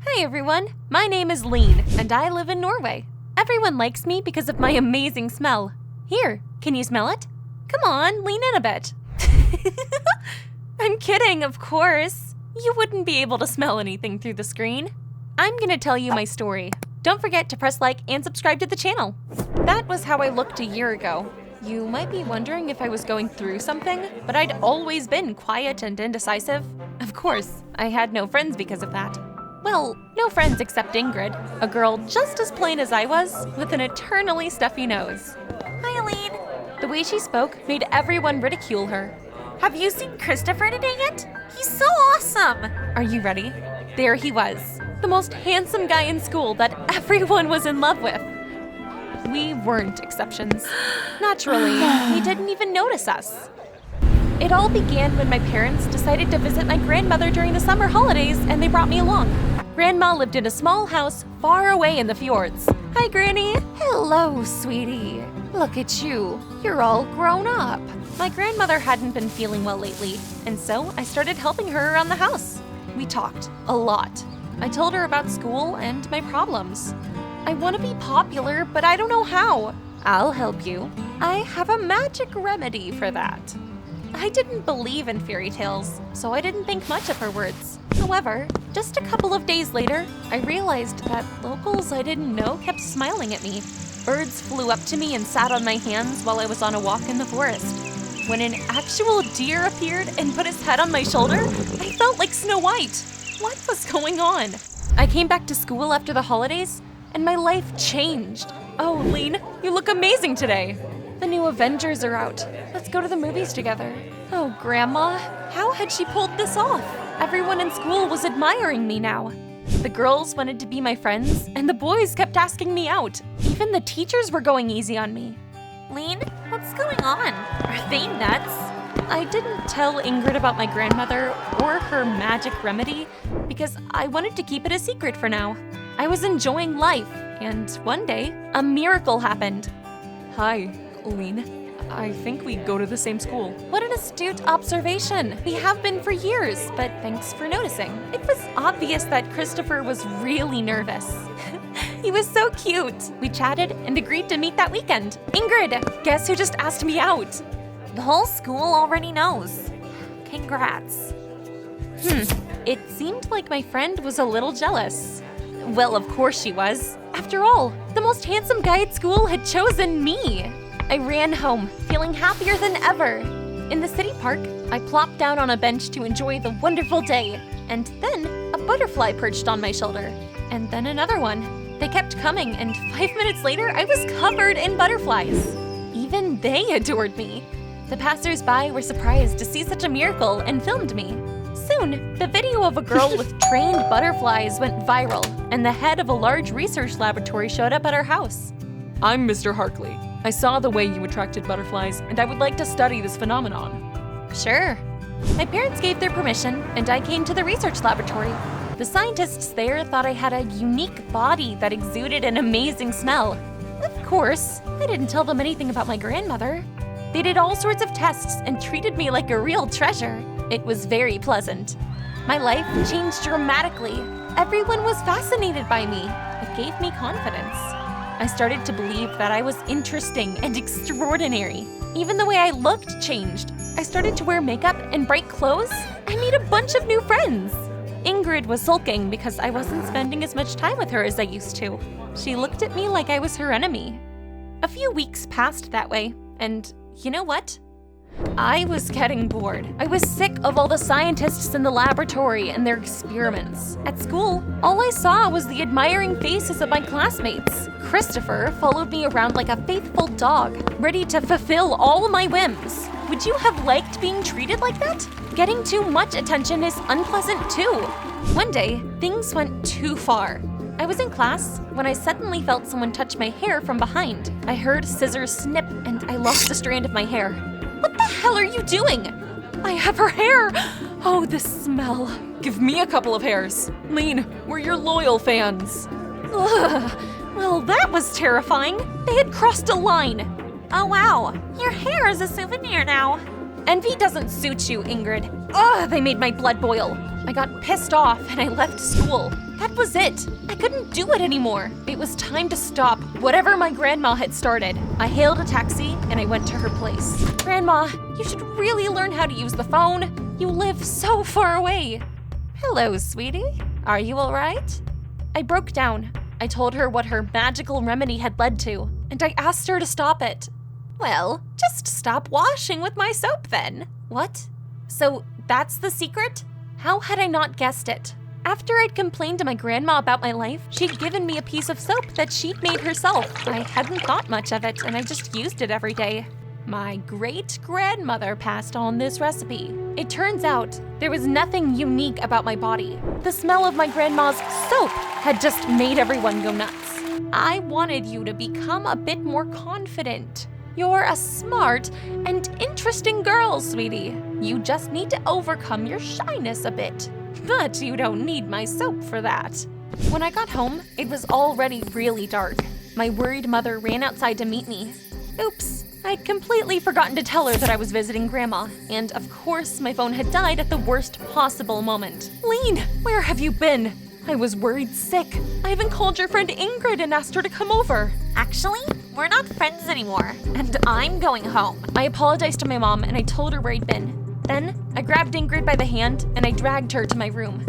Hi everyone, my name is Leanne, and I live in Norway. Everyone likes me because of my amazing smell. Here, can you smell it? Come on, lean in a bit. I'm kidding, of course. You wouldn't be able to smell anything through the screen. I'm gonna tell you my story. Don't forget to press like and subscribe to the channel. That was how I looked a year ago. You might be wondering if I was going through something, but I'd always been quiet and indecisive. Of course, I had no friends because of that. Well, no friends except Ingrid, a girl just as plain as I was, with an eternally stuffy nose. Hi, Eileen. The way she spoke made everyone ridicule her. Have you seen Christopher today yet? He's so awesome! Are you ready? There he was, the most handsome guy in school that everyone was in love with. We weren't exceptions. Naturally, he didn't even notice us. It all began when my parents decided to visit my grandmother during the summer holidays and they brought me along. Grandma lived in a small house far away in the fjords. Hi, Granny. Hello, sweetie. Look at you. You're all grown up. My grandmother hadn't been feeling well lately, and so I started helping her around the house. We talked a lot. I told her about school and my problems. I want to be popular, but I don't know how. I'll help you. I have a magic remedy for that. I didn't believe in fairy tales, so I didn't think much of her words. However, just a couple of days later, I realized that locals I didn't know kept smiling at me. Birds flew up to me and sat on my hands while I was on a walk in the forest. When an actual deer appeared and put his head on my shoulder, I felt like Snow White. What was going on? I came back to school after the holidays, and my life changed. Oh, Lean, you look amazing today. The new Avengers are out. Let's go to the movies together. Oh, Grandma, how had she pulled this off? Everyone in school was admiring me now. The girls wanted to be my friends, and the boys kept asking me out. Even the teachers were going easy on me. Lean, what's going on? Are they nuts? I didn't tell Ingrid about my grandmother or her magic remedy because I wanted to keep it a secret for now. I was enjoying life, and one day, a miracle happened. Hi, Lean. I think we go to the same school. What an astute observation. We have been for years, but thanks for noticing. It was obvious that Christopher was really nervous. He was so cute. We chatted and agreed to meet that weekend. Ingrid, guess who just asked me out? The whole school already knows. Congrats. It seemed like my friend was a little jealous. Well, of course she was. After all, the most handsome guy at school had chosen me. I ran home, feeling happier than ever. In the city park, I plopped down on a bench to enjoy the wonderful day. And then a butterfly perched on my shoulder. And then another one. They kept coming, and 5 minutes later, I was covered in butterflies. Even they adored me. The passers-by were surprised to see such a miracle and filmed me. Soon, the video of a girl with trained butterflies went viral, and the head of a large research laboratory showed up at our house. I'm Mr. Harkley. I saw the way you attracted butterflies, and I would like to study this phenomenon. Sure. My parents gave their permission, and I came to the research laboratory. The scientists there thought I had a unique body that exuded an amazing smell. Of course, I didn't tell them anything about my grandmother. They did all sorts of tests and treated me like a real treasure. It was very pleasant. My life changed dramatically. Everyone was fascinated by me. It gave me confidence. I started to believe that I was interesting and extraordinary. Even the way I looked changed. I started to wear makeup and bright clothes. I made a bunch of new friends. Ingrid was sulking because I wasn't spending as much time with her as I used to. She looked at me like I was her enemy. A few weeks passed that way, and you know what? I was getting bored. I was sick of all the scientists in the laboratory and their experiments. At school, all I saw was the admiring faces of my classmates. Christopher followed me around like a faithful dog, ready to fulfill all my whims. Would you have liked being treated like that? Getting too much attention is unpleasant too. One day, things went too far. I was in class when I suddenly felt someone touch my hair from behind. I heard scissors snip and I lost a strand of my hair. What the hell are you doing? I have her hair! Oh, the smell. Give me a couple of hairs. Lean, we're your loyal fans. Ugh. Well, that was terrifying. They had crossed a line. Oh wow, your hair is a souvenir now. Envy doesn't suit you, Ingrid. Ugh, they made my blood boil. I got pissed off and I left school. That was it. I couldn't do it anymore. It was time to stop whatever my grandma had started. I hailed a taxi and I went to her place. Grandma, you should really learn how to use the phone. You live so far away. Hello, sweetie. Are you all right? I broke down. I told her what her magical remedy had led to, and I asked her to stop it. Well, just stop washing with my soap then. What? So that's the secret? How had I not guessed it? After I'd complained to my grandma about my life, she'd given me a piece of soap that she'd made herself. I hadn't thought much of it, and I just used it every day. My great-grandmother passed on this recipe. It turns out there was nothing unique about my body. The smell of my grandma's soap had just made everyone go nuts. I wanted you to become a bit more confident. You're a smart and interesting girl, sweetie. You just need to overcome your shyness a bit. But you don't need my soap for that. When I got home, it was already really dark. My worried mother ran outside to meet me. Oops, I'd completely forgotten to tell her that I was visiting Grandma. And of course, my phone had died at the worst possible moment. Leanne, where have you been? I was worried sick. I even called your friend Ingrid and asked her to come over. Actually, we're not friends anymore, and I'm going home. I apologized to my mom and I told her where I'd been. Then, I grabbed Ingrid by the hand and I dragged her to my room.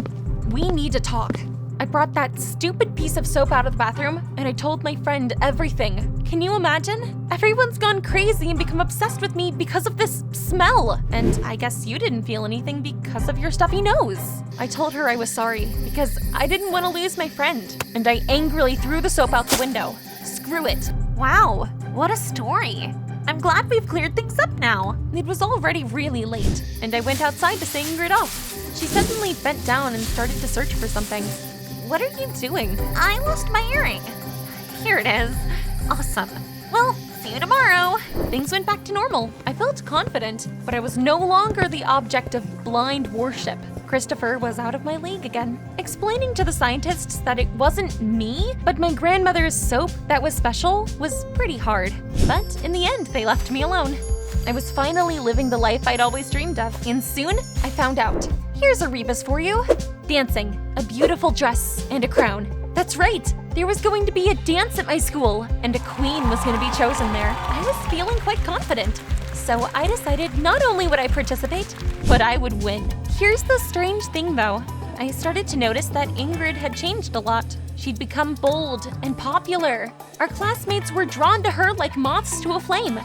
We need to talk. I brought that stupid piece of soap out of the bathroom and I told my friend everything. Can you imagine? Everyone's gone crazy and become obsessed with me because of this smell. And I guess you didn't feel anything because of your stuffy nose. I told her I was sorry because I didn't want to lose my friend. And I angrily threw the soap out the window. Screw it. Wow, what a story. I'm glad we've cleared things up now. It was already really late, and I went outside to send Ingrid off. She suddenly bent down and started to search for something. What are you doing? I lost my earring. Here it is. Awesome. Well, see you tomorrow. Things went back to normal. I felt confident, but I was no longer the object of blind worship. Christopher was out of my league again, explaining to the scientists that it wasn't me, but my grandmother's soap that was special was pretty hard. But in the end, they left me alone. I was finally living the life I'd always dreamed of, and soon I found out. Here's a rebus for you. Dancing, a beautiful dress, and a crown. That's right, there was going to be a dance at my school, and a queen was going to be chosen there. I was feeling quite confident. So I decided not only would I participate, but I would win. Here's the strange thing though. I started to notice that Ingrid had changed a lot. She'd become bold and popular. Our classmates were drawn to her like moths to a flame.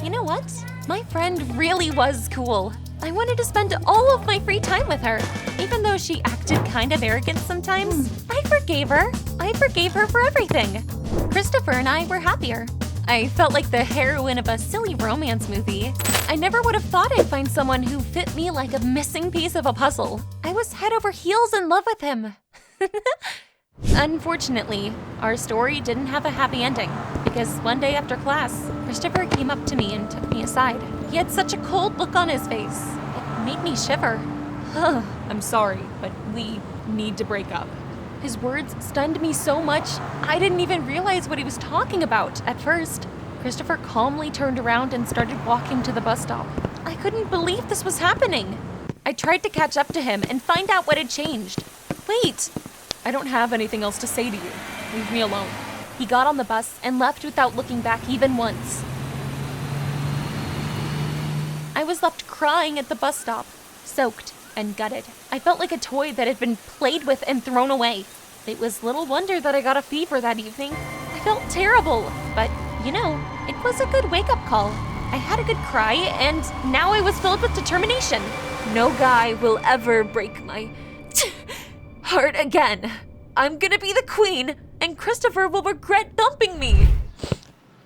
You know what? My friend really was cool. I wanted to spend all of my free time with her. Even though she acted kind of arrogant sometimes, I forgave her. I forgave her for everything. Christopher and I were happier. I felt like the heroine of a silly romance movie. I never would have thought I'd find someone who fit me like a missing piece of a puzzle. I was head over heels in love with him. Unfortunately, our story didn't have a happy ending because one day after class, Christopher came up to me and took me aside. He had such a cold look on his face. It made me shiver. I'm sorry, but we need to break up. His words stunned me so much, I didn't even realize what he was talking about at first. Christopher calmly turned around and started walking to the bus stop. I couldn't believe this was happening. I tried to catch up to him and find out what had changed. Wait! I don't have anything else to say to you. Leave me alone. He got on the bus and left without looking back even once. I was left crying at the bus stop, soaked and gutted. I felt like a toy that had been played with and thrown away. It was little wonder that I got a fever that evening. I felt terrible, but you know, it was a good wake-up call. I had a good cry, and now I was filled with determination. No guy will ever break my heart again. I'm gonna be the queen, and Christopher will regret dumping me.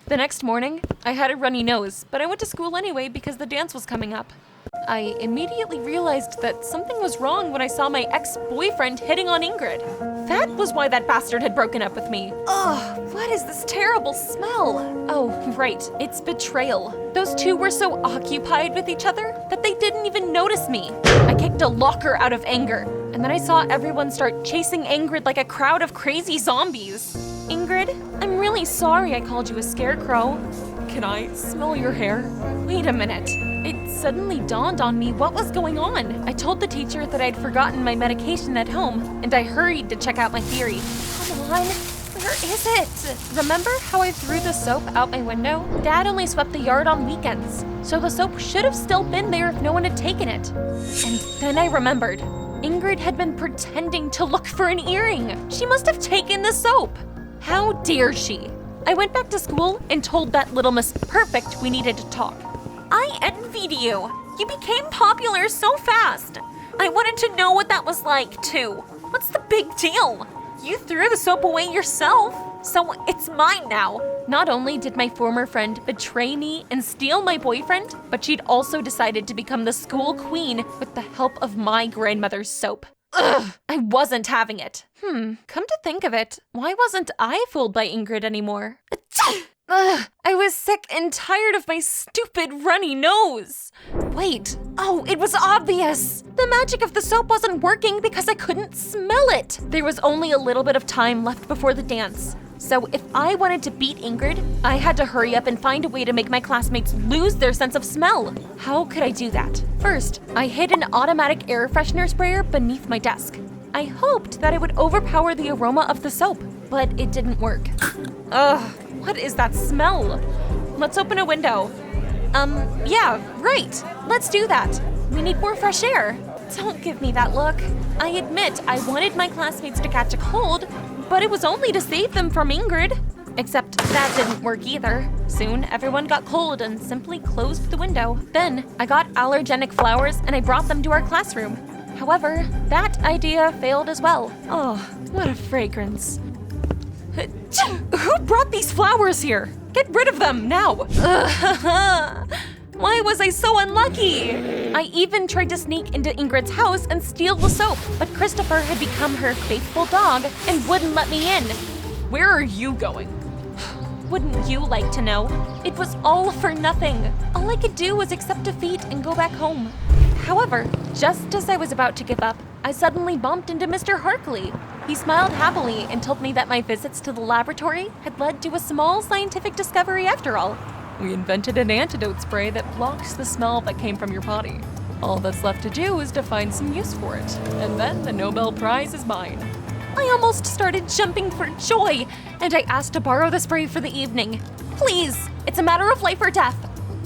The next morning, I had a runny nose, but I went to school anyway because the dance was coming up. I immediately realized that something was wrong when I saw my ex-boyfriend hitting on Ingrid. That was why that bastard had broken up with me. Ugh, what is this terrible smell? Oh, right, it's betrayal. Those two were so occupied with each other that they didn't even notice me. I kicked a locker out of anger, and then I saw everyone start chasing Ingrid like a crowd of crazy zombies. Ingrid, I'm really sorry I called you a scarecrow. Can I smell your hair? Wait a minute. It suddenly dawned on me what was going on. I told the teacher that I'd forgotten my medication at home, and I hurried to check out my theory. Come on, where is it? Remember how I threw the soap out my window? Dad only swept the yard on weekends, so the soap should have still been there if no one had taken it. And then I remembered. Ingrid had been pretending to look for an earring. She must have taken the soap. How dare she? I went back to school and told that little Miss Perfect we needed to talk. I envied you. You became popular so fast. I wanted to know what that was like, too. What's the big deal? You threw the soap away yourself, so it's mine now. Not only did my former friend betray me and steal my boyfriend, but she'd also decided to become the school queen with the help of my grandmother's soap. Ugh, I wasn't having it. Come to think of it, why wasn't I fooled by Ingrid anymore? Ugh, I was sick and tired of my stupid runny nose. Wait, oh, it was obvious. The magic of the soap wasn't working because I couldn't smell it. There was only a little bit of time left before the dance. So if I wanted to beat Ingrid, I had to hurry up and find a way to make my classmates lose their sense of smell. How could I do that? First, I hid an automatic air freshener sprayer beneath my desk. I hoped that it would overpower the aroma of the soap, but it didn't work. Ugh, what is that smell? Let's open a window. Yeah, right. Let's do that. We need more fresh air. Don't give me that look. I admit I wanted my classmates to catch a cold, but it was only to save them from Ingrid. Except that didn't work either. Soon, everyone got cold and simply closed the window. Then, I got allergenic flowers and I brought them to our classroom. However, that idea failed as well. Oh, what a fragrance. Who brought these flowers here? Get rid of them, now! Why was I so unlucky? I even tried to sneak into Ingrid's house and steal the soap, but Christopher had become her faithful dog and wouldn't let me in. Where are you going? Wouldn't you like to know? It was all for nothing. All I could do was accept defeat and go back home. However, just as I was about to give up, I suddenly bumped into Mr. Harkley. He smiled happily and told me that my visits to the laboratory had led to a small scientific discovery after all. We invented an antidote spray that blocks the smell that came from your potty. All that's left to do is to find some use for it, and then the Nobel Prize is mine. I almost started jumping for joy, and I asked to borrow the spray for the evening. Please, it's a matter of life or death.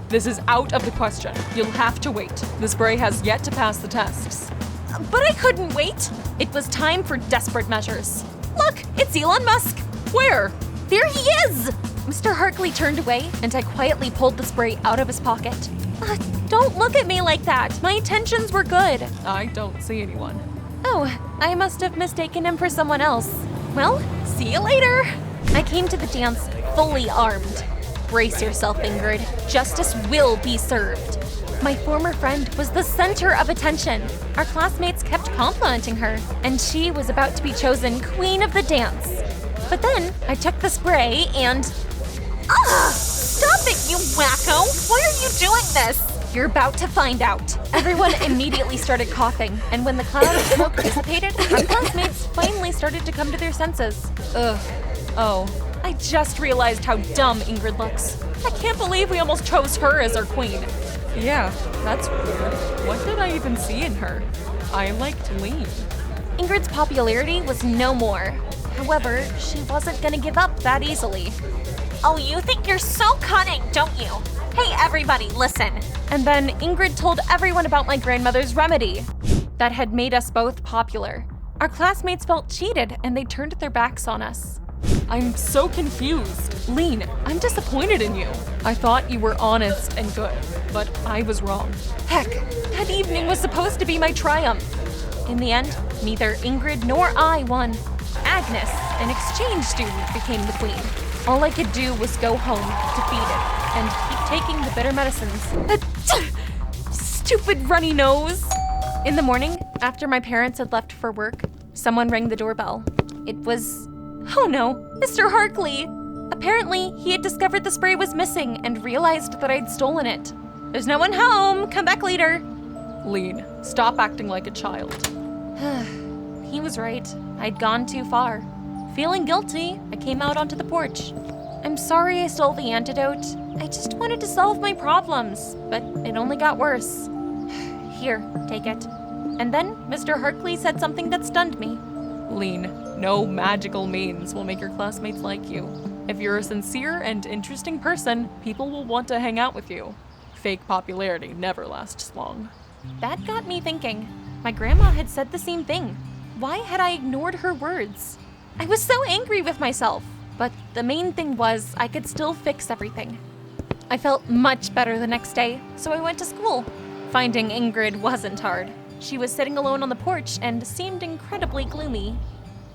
This is out of the question. You'll have to wait. The spray has yet to pass the tests. But I couldn't wait. It was time for desperate measures. Look, it's Elon Musk. Where? There he is! Mr. Harkley turned away, and I quietly pulled the spray out of his pocket. Don't look at me like that. My intentions were good. I don't see anyone. Oh, I must have mistaken him for someone else. Well, see you later. I came to the dance fully armed. Brace yourself, Ingrid. Justice will be served. My former friend was the center of attention. Our classmates kept complimenting her, and she was about to be chosen queen of the dance. But then I took the spray and... Stop it, you wacko! Why are you doing this? You're about to find out. Everyone immediately started coughing, and when the cloud of smoke dissipated, our classmates finally started to come to their senses. Ugh. Oh, I just realized how dumb Ingrid looks. I can't believe we almost chose her as our queen. Yeah, that's weird. What did I even see in her? I liked Leanne. Ingrid's popularity was no more. However, she wasn't gonna give up that easily. Oh, you think you're so cunning, don't you? Hey, everybody, listen. And then Ingrid told everyone about my grandmother's remedy that had made us both popular. Our classmates felt cheated and they turned their backs on us. I'm so confused. Leanne, I'm disappointed in you. I thought you were honest and good, but I was wrong. Heck, that evening was supposed to be my triumph. In the end, neither Ingrid nor I won. Agnes, an exchange student, became the queen. All I could do was go home, defeated, and keep taking the bitter medicines. Stupid runny nose! In the morning, after my parents had left for work, someone rang the doorbell. It was... oh no, Mr. Harkley! Apparently, he had discovered the spray was missing and realized that I'd stolen it. There's no one home, come back later. Leanne, stop acting like a child. He was right. I'd gone too far. Feeling guilty, I came out onto the porch. I'm sorry I stole the antidote. I just wanted to solve my problems, but it only got worse. Here, take it. And then Mr. Hartley said something that stunned me. Leanne, no magical means will make your classmates like you. If you're a sincere and interesting person, people will want to hang out with you. Fake popularity never lasts long. That got me thinking. My grandma had said the same thing. Why had I ignored her words? I was so angry with myself. But the main thing was I could still fix everything. I felt much better the next day, so I went to school. Finding Ingrid wasn't hard. She was sitting alone on the porch and seemed incredibly gloomy.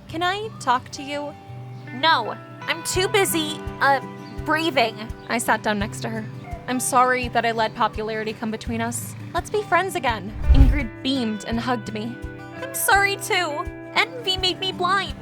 Can I talk to you? No, I'm too busy, breathing. I sat down next to her. I'm sorry that I let popularity come between us. Let's be friends again. Ingrid beamed and hugged me. I'm sorry too. Envy made me blind.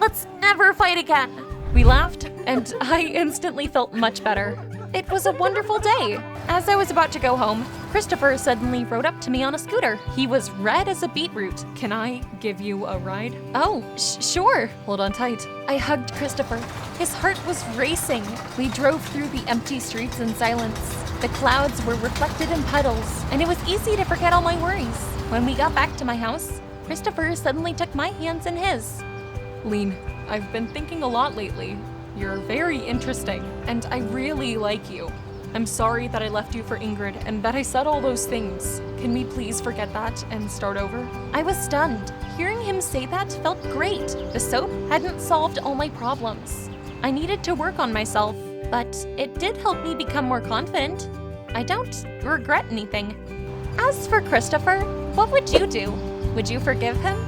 Let's never fight again. We laughed, and I instantly felt much better. It was a wonderful day. As I was about to go home, Christopher suddenly rode up to me on a scooter. He was red as a beetroot. Can I give you a ride? Oh, sure. Hold on tight. I hugged Christopher. His heart was racing. We drove through the empty streets in silence. The clouds were reflected in puddles, and it was easy to forget all my worries. When we got back to my house, Christopher suddenly took my hands in his. Leanne, I've been thinking a lot lately. You're very interesting, and I really like you. I'm sorry that I left you for Ingrid and that I said all those things. Can we please forget that and start over? I was stunned. Hearing him say that felt great. The soap hadn't solved all my problems. I needed to work on myself, but it did help me become more confident. I don't regret anything. As for Christopher, what would you do? Would you forgive him?